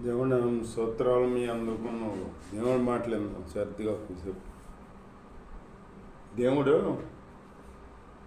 దేవుని స్తోత్రాలు మీ అందుకున్నావు. దేవుడు మాట్లాడిందాం సర్దిగా కూర్చోపు. దేవుడు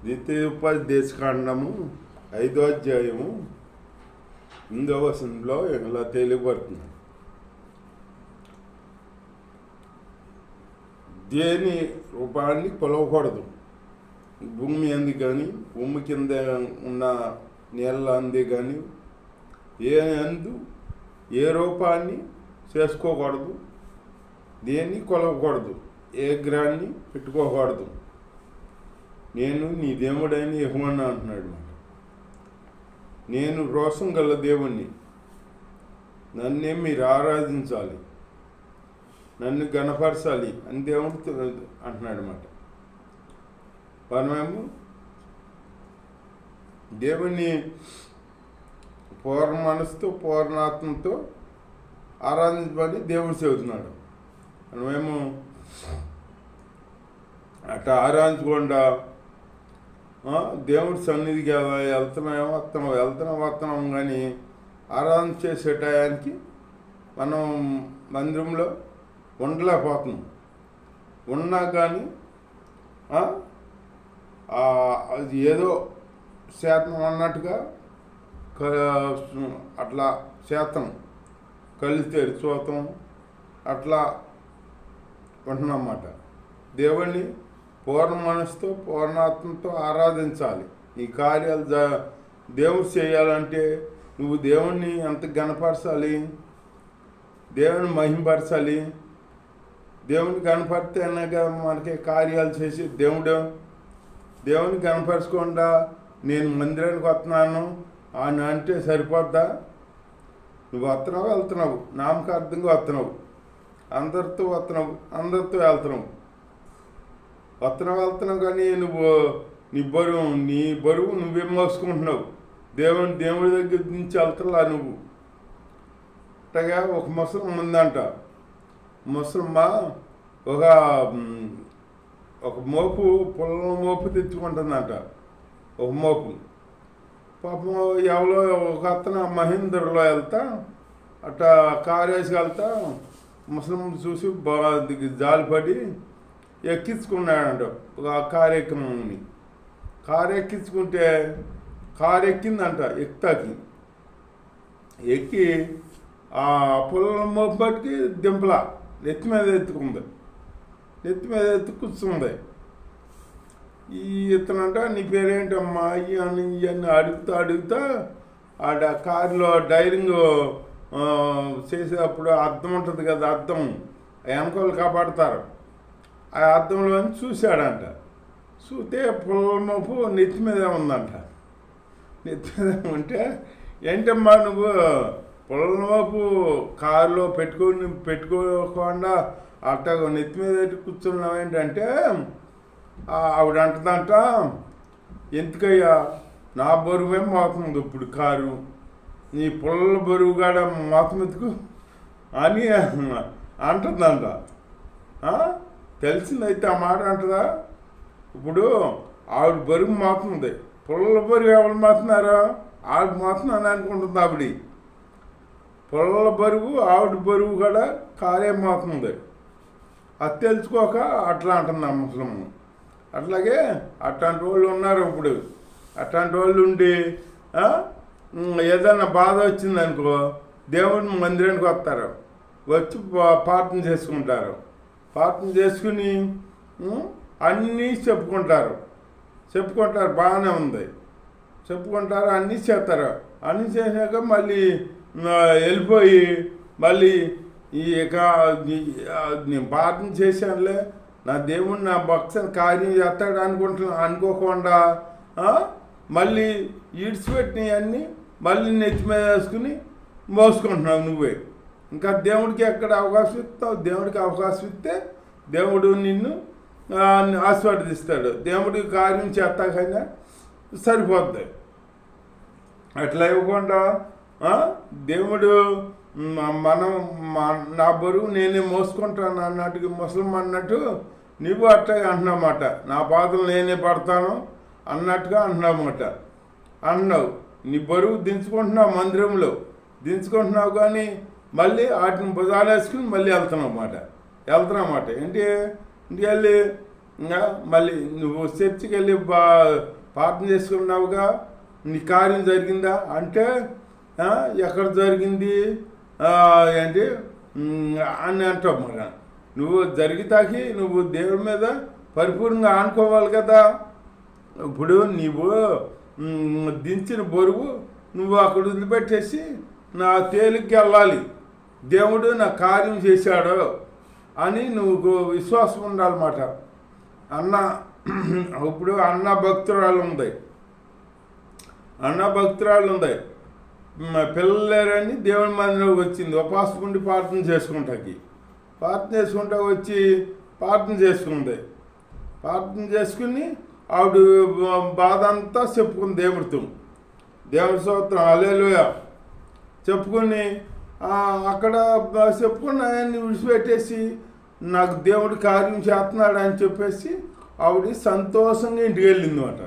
ద్వితీయోపదేశకాండము 5వ అధ్యాయము 8వ వచనంలో ఇలా తెలియబడుతుంది. దేని రూపాన్ని కొలవకూడదు. భూమి అంది కానీ భూమి కింద ఉన్న నీళ్ళ అంది కానీ ఏ రూపాన్ని చేసుకోకూడదు, దేన్ని కొలవకూడదు, ఏ గ్రహాన్ని పెట్టుకోకూడదు. నేను నీ దేవుడైన యెహోవా అంటున్నాడు. నేను రోషం గల దేవుణ్ణి, నన్నే మీరు ఆరాధించాలి, నన్ను గణపరచాలి అని దేవుడు అంటున్నాడు అన్నమాట. మనమేమో దేవుణ్ణి పూర్ణ మనసుతో పూర్ణాత్మతో ఆరాధించమని దేవుడు చెబుతున్నాడు. మనమేమో అట్లా ఆరాధించకుండా దేవుడి సన్నిధికి వెళ్తున్నాం కానీ ఆరాధన చేసే టయానికి మనం మందిరంలో ఉండలేకపోతున్నాం. ఉన్నా కానీ అది ఏదో శాతం అన్నట్టుగా అట్లా శాతం కళ్ళు తెరిచోతం అట్లా ఉంటున్నమాట. దేవుణ్ణి పూర్ణ మనసుతో పూర్ణాత్మతో ఆరాధించాలి. ఈ కార్యాలు దేవుడు చేయాలంటే నువ్వు దేవుణ్ణి ఎంత గణపరచాలి, దేవుని మహింపరచాలి. దేవుని గణపరితేనే కదా మనకి కార్యాలు చేసి దేవుని గణపరచకుండా నేను మందిరానికి వస్తున్నాను అని అంటే సరిపోద్దా? నువ్వు వెళ్తున్నావు, నామకార్థంగా వస్తున్నావు, అందరితో వెళ్తున్నావు కానీ నీ బరువు నువ్వేం మోసుకుంటున్నావు. దేవుడి దగ్గర నుంచి వెళ్తున్నా నువ్వు. అట్టగా ఒక ముసలమ్మ ఉందంట. ముసలమ్మ ఒక మోపు పొలం మోపు తెచ్చుకుంటుందంట. ఒక మోపు పాపం ఎవరో ఒక అతను మహేంద్రలో వెళ్తా అట్లా కారు వేసి వెళ్తా ముసలమ్మ చూసి బాగా జాలిపడి ఎక్కించుకున్నాడంట. ఒక కారు ఎక్కమని కారు ఎక్కించుకుంటే కారు ఎక్కిందంట. ఎక్కి ఆ పొలం మోపు బట్టి దింపలా నెత్తి మీద ఎత్తి కూర్చుంది. ఇతనంట నీ పేరేంటమ్మా ఇవన్నీ అడుగుతా ఆడ కారులో డైరింగ్ చేసేటప్పుడు అద్దం ఉంటుంది కదా, అద్దం వెనకాలు కాపాడతారు. ఆ అద్దంలో చూశాడంట. చూస్తే పొలమోపు నెత్తి మీద ఉందంట. నెత్తి మీద ఉంటే ఏంటమ్మా నువ్వు పొలమోపు కారులో పెట్టుకోకుండా అట్టా నెత్తి మీద కూర్చున్నావు ఏంటంటే ఆవిడ అంటదంట, ఎందుకయ్యా నా బరువే మోతుంది ఇప్పుడు కారు, నీ పొల్ల బరువు కాడ మోతమెతుకు అని అంటుందంట. తెలిసిందైతే ఆ మాట అంటదా? ఇప్పుడు ఆవిడ బరువు మోతుంది, పొల్ల బరువు ఎవరు మోతున్నారో ఆవిడ మోతున్నాను అనుకుంటుంది. పొల్ల బరువు ఆవిడ బరువు కూడా కారే మోతుంది. అది తెలుసుకోక అట్లా అంటుంది ఆ ముసలమ్మ. అట్లాగే అట్లాంటి వాళ్ళు ఉన్నారు ఇప్పుడు. అట్లాంటి వాళ్ళు ఉండి ఏదన్నా బాధ వచ్చిందనుకో దేవుని మందిరానికి వస్తారు, వచ్చి ప్రార్థన చేసుకుంటారు. ప్రార్థన చేసుకుని అన్నీ చెప్పుకుంటారు. బాగానే ఉంది, చెప్పుకుంటారు, అన్నీ చేస్తారు. అన్నీ చేసాక మళ్ళీ వెళ్ళిపోయి మళ్ళీ నేను ప్రార్థన చేశానులే, నా దేవుడు నా భక్తుని కార్యం చేస్తాడు అనుకోకుండా మళ్ళీ ఈడ్చిపెట్టినవి అన్నీ మళ్ళీ నెత్తి మీద వేసుకుని మోసుకుంటున్నావు నువ్వే. ఇంకా దేవుడికి ఎక్కడ అవకాశం ఇస్తావు? దేవుడికి అవకాశం ఇస్తే దేవుడు నిన్ను ఆశీర్వదిస్తాడు. దేవుడికి కార్యం చేస్తాకైనా సరిపోద్ది. అట్లా ఇవ్వకుండా దేవుడు నా బరువు నేనే మోసుకుంటాను అన్నట్టుగా ముసలమ్మ అన్నట్టు నువ్వు అట్లాగే అంటున్నామాట. నా బాధలు నేనే పడతాను అన్నట్టుగా అంటున్నావు. నీ బరువు దించుకుంటున్నావు, మందిరంలో దించుకుంటున్నావు, కానీ మళ్ళీ వాటిని భుజాలు వేసుకుని మళ్ళీ వెళ్తున్నామాట ఏంటి ఇంటికి వెళ్ళి ఇంకా మళ్ళీ నువ్వు చర్చికి వెళ్ళి ప్రార్థన చేసుకున్నావుగా నీ కార్యం జరిగిందా అంటే ఎక్కడ జరిగింది ఏంటి అని అంటావు మరి నువ్వు జరిగితాకి నువ్వు దేవుడి మీద పరిపూర్ణంగా ఆనుకోవాలి కదా. ఇప్పుడు నీవు దించిన బరువు నువ్వు అక్కడ వదిలిపెట్టేసి నా తేలిగ్గా వెళ్ళాలి, దేవుడు నా కార్యం చేశాడు అని నువ్వు విశ్వాసం ఉండాలన్నమాట. ఇప్పుడు అన్న భక్తురాలు ఉంది, పిల్లలు లేరని దేవుని మందిలోకి వచ్చింది, ఉపవాసం ఉండి ప్రార్థన చేసుకుంటాకి వచ్చి ప్రార్థన చేసుకుని ఆవిడ బాధ అంతా చెప్పుకుంది దేవుడి స్తోత్రం హల్లెలూయా చెప్పుకొని అక్కడ చెప్పుకున్న ఆయన్ని విడిచిపెట్టేసి నాకు దేవుడు కార్యం చేస్తున్నాడు అని చెప్పేసి ఆవిడ సంతోషంగా ఇంటికి వెళ్ళిందన్నమాట.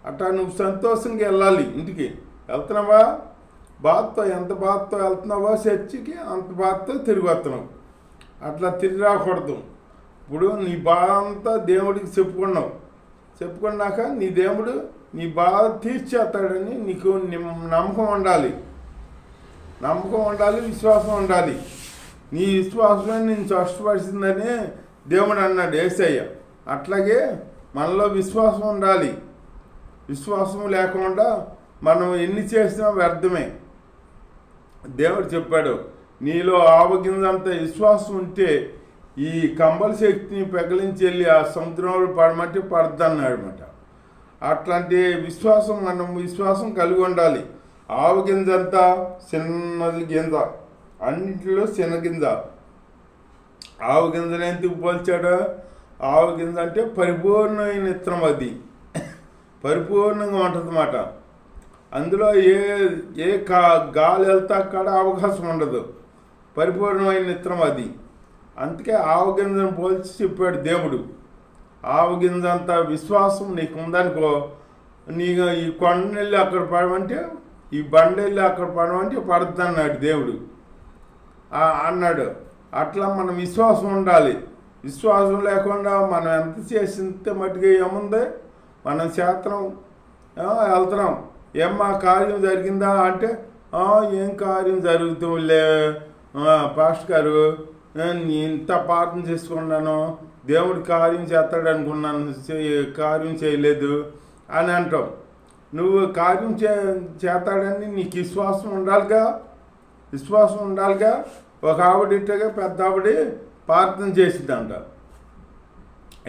అట్లా నువ్వు సంతోషంగా వెళ్ళాలి, ఇంటికి వెళ్తున్నావా బాధతో, ఎంత బాధతో వెళ్తున్నావో చర్చికి అంత బాధతో తిరిగి వస్తున్నావు. అట్లా తిరిగి రాకూడదు. ఇప్పుడు నీ బాధ అంతా దేవుడికి చెప్పుకున్నాక నీ దేవుడు నీ బాధ తీర్చేస్తాడని నీకు నమ్మకం ఉండాలి, విశ్వాసం ఉండాలి. నీ విశ్వాసమే నేను కష్టపరిచిందని దేవుడు అన్నాడు యేసయ్య. అట్లాగే మనలో విశ్వాసం ఉండాలి. విశ్వాసం లేకుండా మనం ఎన్ని చేసినా వ్యర్థమే. దేవుడు చెప్పాడు, నీలో ఆవగింజంత విశ్వాసం ఉంటే ఈ కంబల శక్తిని పెగిలించి వెళ్ళి ఆ సముద్రంలో పడమంటే పడద్దన్నాడు అనమాట. అట్లాంటి విశ్వాసం కలిగి ఉండాలి. ఆవగింజంతా చిన్నది గింజ, అన్నింటిలో చిన్న గింజ. ఆవగింజను ఎందుకు పోల్చాడు? ఆవగింజ అంటే పరిపూర్ణమైన విత్తనం, అది పరిపూర్ణంగా ఉంటుందన్నమాట. అందులో ఏ గాలి వెళ్తా అక్కడ అవకాశం ఉండదు, పరిపూర్ణమైన విత్తనం అది. అందుకే ఆవగింజను పోల్చి చెప్పాడు దేవుడు. ఆవగింజంత విశ్వాసం నీకు ఉందనుకో, నీకు ఈ కొండెళ్ళి అక్కడ పడమంటే, ఈ బండెళ్ళి అక్కడ పడమంటే పడుతుంది అన్నాడు దేవుడు అన్నాడు. అట్లా మన విశ్వాసం ఉండాలి. విశ్వాసం లేకుండా మనం ఎంత చేసింత మట్టుగా ఏముంది, మనం చేతనం వెళ్తున్నాం. ఏమ్మా కార్యం జరిగిందా అంటే ఏం కార్యం జరుగుతుందిలే పాస్టర్ గారు, ఇంత ప్రార్థన చేసుకున్నాను, దేవుడు కార్యం చేస్తాడు అనుకున్నాను, కార్యం చేయలేదు అని అంటాం. నువ్వు కార్యం చేస్తాడని నీకు విశ్వాసం ఉండాలిగా. ఒక ఆవిడ ఇట్టగా పెద్ద ఆవిడ ప్రార్థన చేసిందంట.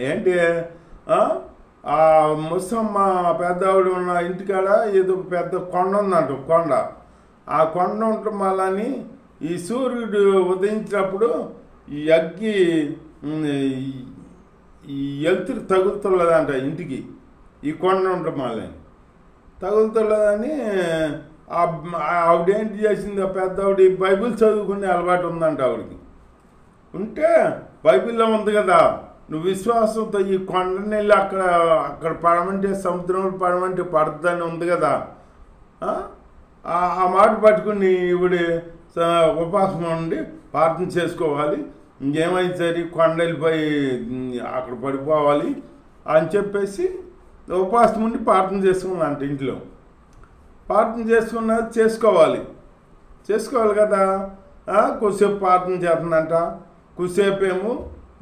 ఏంటి ఆ ముసమ్మ పెద్ద ఆవిడ ఉన్న ఇంటికాడ ఏదో పెద్ద కొండ ఉందంట. ఆ కొండ ఉండటం వల్లని ఈ సూర్యుడు ఉదయించినప్పుడు ఈ అగ్గి ఈ ఎలుతురు తగులుతున్నదంట ఇంటికి. ఈ కొండ ఉండటం వల్లని తగులుతున్నదని ఆవిడేంటి చేసింది, ఆ పెద్ద ఆవిడ బైబిల్ చదువుకునే అలవాటు ఉందంట ఆవిడకి. ఉంటే బైబిల్లో ఉంది కదా, నువ్వు విశ్వాసంతో ఈ కొండని వెళ్ళి అక్కడ పడమంటే, సముద్రంలో పడమంటే పడుతుందని ఉంది కదా. ఆ మాట పట్టుకుని ఇవిడి ఉపవాసం ఉండి ప్రార్థన చేసుకోవాలి, ఇంకేమైతే సరే కొండ వెళ్ళిపోయి అక్కడ పడిపోవాలి అని చెప్పేసి ఉపవాసం ఉండి ప్రార్థన చేసుకుందంట. ఇంట్లో ప్రార్థన చేసుకోవాలి కదా. కొద్దిసేపు ప్రార్థన చేస్తుందంట, కొద్దిసేపు ఏమో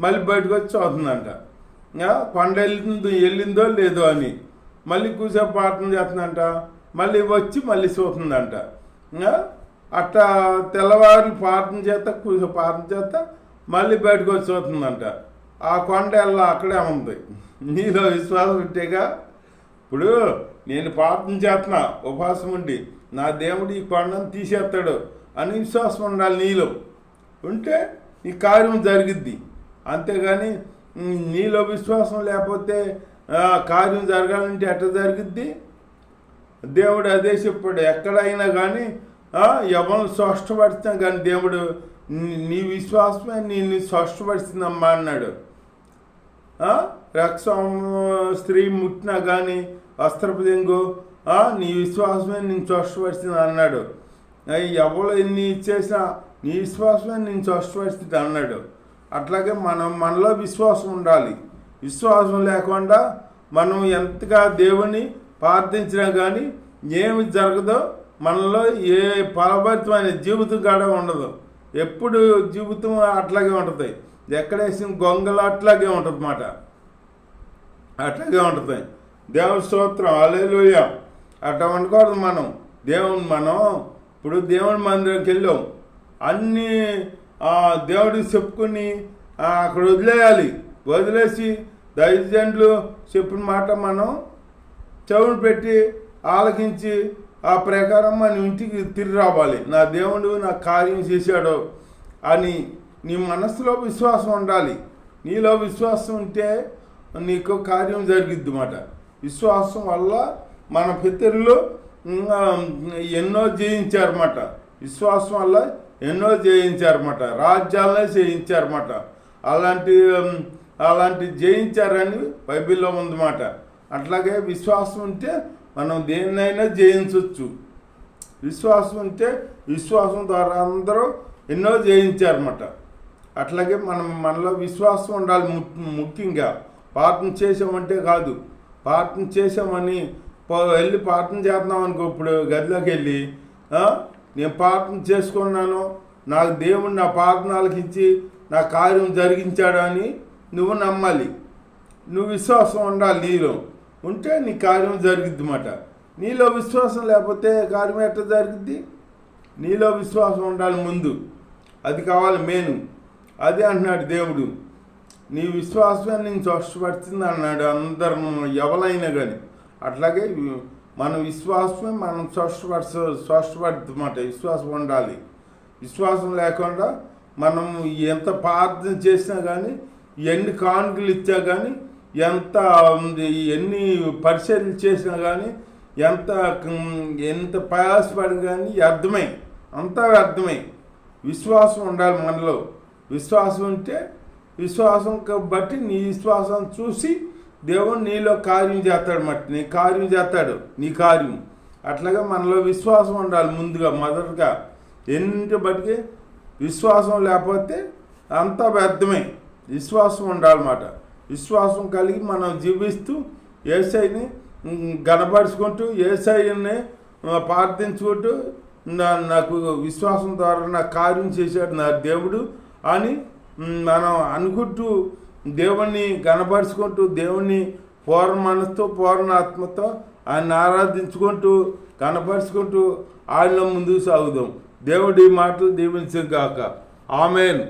మళ్ళీ బయటకు వచ్చి చదువుతుందంట. కొండ వెళ్ళిందో లేదో అని మళ్ళీ కొద్దిసేపు ప్రార్థన చేస్తుందంట, మళ్ళీ వచ్చి మళ్ళీ చూస్తుందంట. అట్లా తెల్లవారు ప్రార్థన చేస్తా మళ్ళీ బయటకు వచ్చి చూస్తుందంట. ఆ కొండ అక్కడే ఉంది. నీలో విశ్వాసం ఉంటేగా. ఇప్పుడు నేను ప్రార్థన చేస్తున్నా ఉపవాసం ఉండి, నా దేవుడు ఈ కొండను తీసేస్తాడు అని విశ్వాసం ఉండాలి నీలో. ఉంటే ఈ కార్యం జరిగిద్ది. అంతేగాని నీలో విశ్వాసం లేకపోతే కార్యం జరగాలంటే ఎట్లా జరిగిద్ది? దేవుడు అదే చెప్పాడు, ఎక్కడైనా కానీ ఎవరు స్పష్టపరిచినా కానీ దేవుడు నీ విశ్వాసమే నిన్ను స్పష్టపరిచిందమ్మా అన్నాడు. రక్తం స్త్రీ ముట్టినా కానీ వస్త్రపదింగు నీ విశ్వాసమే నేను స్పష్టపరిచింది అన్నాడు. ఎవరు ఎన్ని ఇచ్చేసినా నీ విశ్వాసమే నేను స్వస్థపరిస్థితి అన్నాడు. అట్లాగే మనలో విశ్వాసం ఉండాలి. విశ్వాసం లేకుండా మనం ఎంతగా దేవుని ప్రార్థించినా కానీ ఏమి జరగదో, మనలో ఏ ఫలభరితమైన జీవితం కూడా ఉండదు. ఎప్పుడు జీవితం అట్లాగే ఉంటుంది. ఎక్కడేసిన గొంగలు అట్లాగే ఉంటుంది అన్నమాట. అట్లాగే ఉంటుంది. దేవుని స్తోత్రం, హల్లెలూయా. అట్లా ఉండకూడదు మనం. ఇప్పుడు దేవుని మందిరంకి వెళ్ళాం, అన్నీ దేవుడికి చెప్పుకుని అక్కడ వదిలేసి దైవజనులు చెప్పిన మాట మనం చెవును పెట్టి ఆలకించి ఆ ప్రకారం మన ఇంటికి తిరిగి రావాలి. నా దేవుడు నా కార్యం చేశాడు అని నీ మనసులో విశ్వాసం ఉండాలి. నీలో విశ్వాసం ఉంటే నీకు కార్యం జరిగిద్ది అన్నమాట. విశ్వాసం వల్ల మన పితరులు ఎన్నో జయించారన్నమాట. విశ్వాసం వల్ల ఎన్నో జయించారన్నమాట. రాజ్యాలనే జయించారన్నమాట. అలాంటి జయించారని బైబిల్లో ఉందన్నమాట. అట్లాగే విశ్వాసం ఉంటే మనం దేన్నైనా జయించవచ్చు. విశ్వాసం ఉంటే విశ్వాసం ద్వారా అందరూ ఎన్నో జయించారన్నమాట. అట్లాగే మనలో విశ్వాసం ఉండాలి. ముఖ్యంగా ప్రార్థన చేసామంటే కాదు, ప్రార్థన చేసామని వెళ్ళి ప్రార్థన చేస్తున్నాం అనుకో. ఇప్పుడు గదిలోకి వెళ్ళి నేను ప్రార్థన చేసుకున్నాను, నాకు దేవుడు నా ప్రార్థనలకు ఇచ్చి నా కార్యం జరిగించాడు అని నువ్వు నమ్మాలి. నువ్వు విశ్వాసం ఉండాలి. నీలో ఉంటే నీ కార్యం జరిగిద్ది అన్నమాట. నీలో విశ్వాసం లేకపోతే కార్యం ఎట్లా జరిగిద్ది? నీలో విశ్వాసం ఉండాలి ముందు. అది కావాలి మెయిన్. అదే అంటున్నాడు దేవుడు, నీ విశ్వాసమే నేను స్వస్థపడుతుంది అన్నాడు. అందరు ఎవరైనా కానీ అట్లాగే మన విశ్వాసమే మనం స్వస్థపడుతుందన్నమాట. విశ్వాసం ఉండాలి. విశ్వాసం లేకుండా మనం ఎంత ప్రార్థన చేసినా కానీ, ఎన్ని కానుకలు ఇచ్చా కానీ, ఎన్ని పరిచర్యలు చేసినా కానీ, ఎంత ప్రయాసపడి కానీ అంతా వ్యర్థమై. విశ్వాసం ఉండాలి మనలో. విశ్వాసం ఉంటే విశ్వాసం బట్టి నీ విశ్వాసం చూసి దేవుడు నీలో కార్యం చేస్తాడు అన్నమాట. నీ కార్యం చేస్తాడు, నీ కార్యం. అట్లాగే మనలో విశ్వాసం ఉండాలి ముందుగా, మొదటగా. ఎన్నింటి బట్టి విశ్వాసం లేకపోతే అంతా వ్యర్థమే. విశ్వాసం ఉండాలన్నమాట. విశ్వాసం కలిగి మనం జీవిస్తూ యేసయ్యని గణపరుచుకుంటూ యేసయ్యని ప్రార్థించుకుంటూ నాకు విశ్వాసం ద్వారా నా కార్యం చేశాడు నా దేవుడు అని మనం అనుకుంటూ దేవుణ్ణి గణపరుచుకుంటూ దేవుణ్ణి పూర్ణ మనసుతో పూర్ణ ఆత్మతో ఆయన ఆరాధించుకుంటూ గణపరుచుకుంటూ ఆయనలో ముందుకు సాగుదాం. దేవుడి మాటలు దీవించుగాక. ఆమేన్.